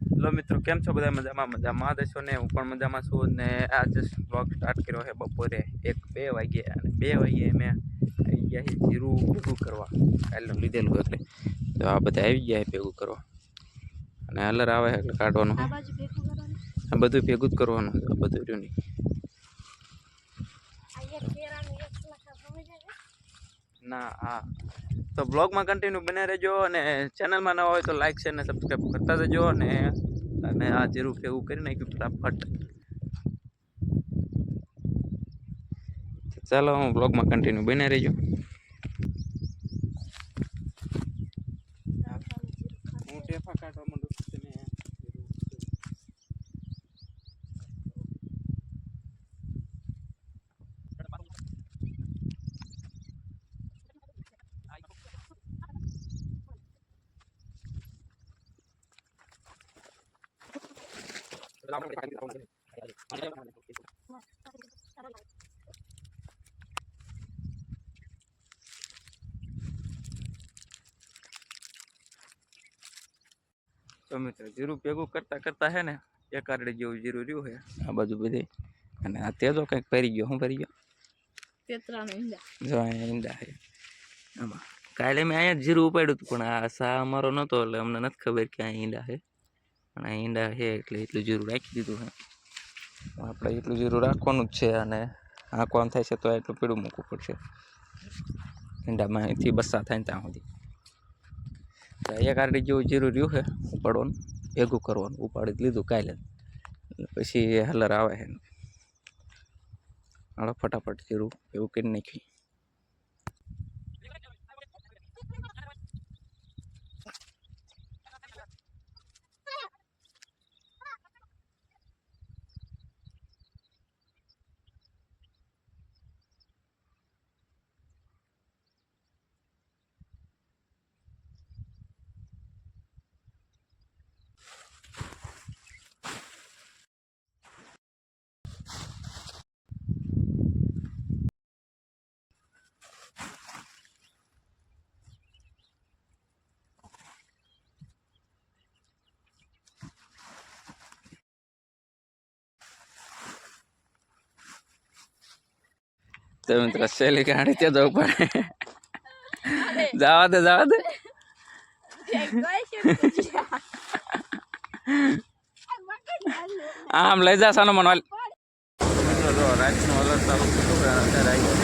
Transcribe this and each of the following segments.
Hello મિત્રો, કેમ છો બધા? મજામાં દેશો ને? હું પણ મજામાં છું ને આજે બ્લોગ સ્ટાર્ટ કર્યો છે બપોરે 1-2 વાગે અને 2 વાગે મેં આવી ગયા છે જીરું ભેગું કરવા. કાલનું લીધેલું એટલે તો આ બધા આવી ગયા છે ભેગું કરવા અને હલર આવે એટલે કાઢવાનું. આ બધું ભેગું જ કરવાનું, આ બધું રહ્યું નહીં. ના હા, તો બ્લોગમાં કન્ટિન્યુ બને રહેજો અને ચેનલમાં ન હોય તો લાઈક શેર ને સબસ્ક્રાઈબ કરતા રહેજો અને આ જીરું ભેગું કરી નાખ્યું ફટાફટ. ચાલો હું બ્લોગમાં કન્ટિન્યુ બને રહેજો. હું ટેફા કાઢવા માંડું છું ને તો મિત્રો જીરું ભેગું કરતા કરતા હે ને એક આરડી જેવું જીરું રહ્યું છે આ બાજુ બધે. અને આ તેજો કંઈક ભરી ગયો. શું ભરી ગયો? જો અહીંયા ઈંડા છે આમાં. કાલે મેં અહીંયા જીરું ઉપાડ્યું હતું પણ આ સા અમારો નહોતો એટલે અમને નથી ખબર કે આ ઈંડા છે. પણ આ ઈંડા છે એટલે એટલું જીરું રાખી દીધું છે. આપણે એટલું જીરું રાખવાનું જ છે અને આંકવાનું થાય છે તો એટલું પીળું મૂકવું પડશે ઈંડામાં અહીંથી બસ્સા થાય ને ત્યાં સુધી. એક આરડી જેવું જીરું રહ્યું છે ઉપાડવાનું, ભેગું કરવાનું. ઉપાડી લીધું કાલે પછી હલર આવે છે. હાલો ફટાફટ જીરું એવું કરી નાખ્યું. તો મિત્રો સહેલી ગાડી ત્યાં જવું પડે. જવા દે આમ લઈ જા સાનો મનવાલ. રાતનો અલર ચાલુ થયું.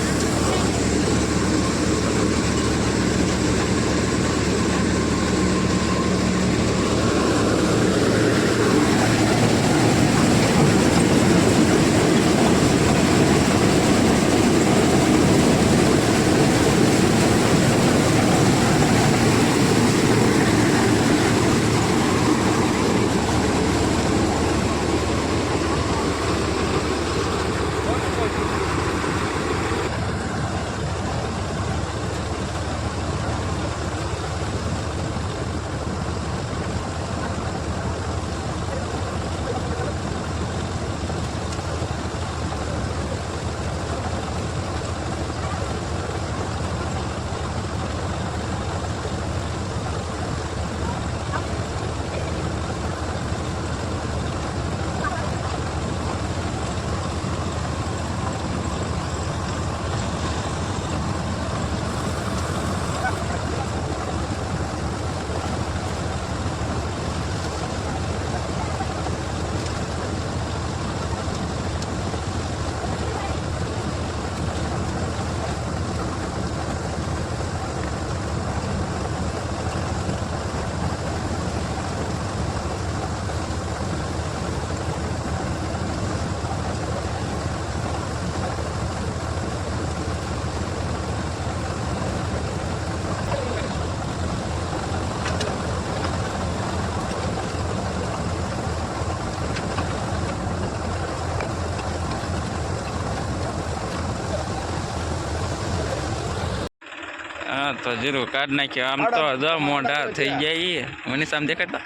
હા તો જીરું કાઢ નાખ્યો. આમ તો જ મોઢા થઈ ગયા. મને સામે દેખાતા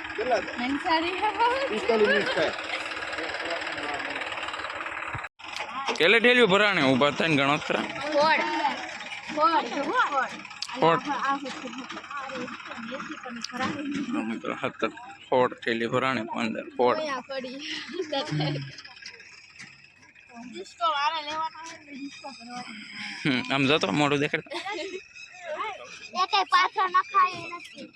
કેલે ઢેલ્યું ભરાણે ઉભા થઈને ગણો ખરા. મિત્રો 17 4 થેલી ભરાણી 15 4 આમ જતો મોઢું દેખાડ પાછા નખાય નથી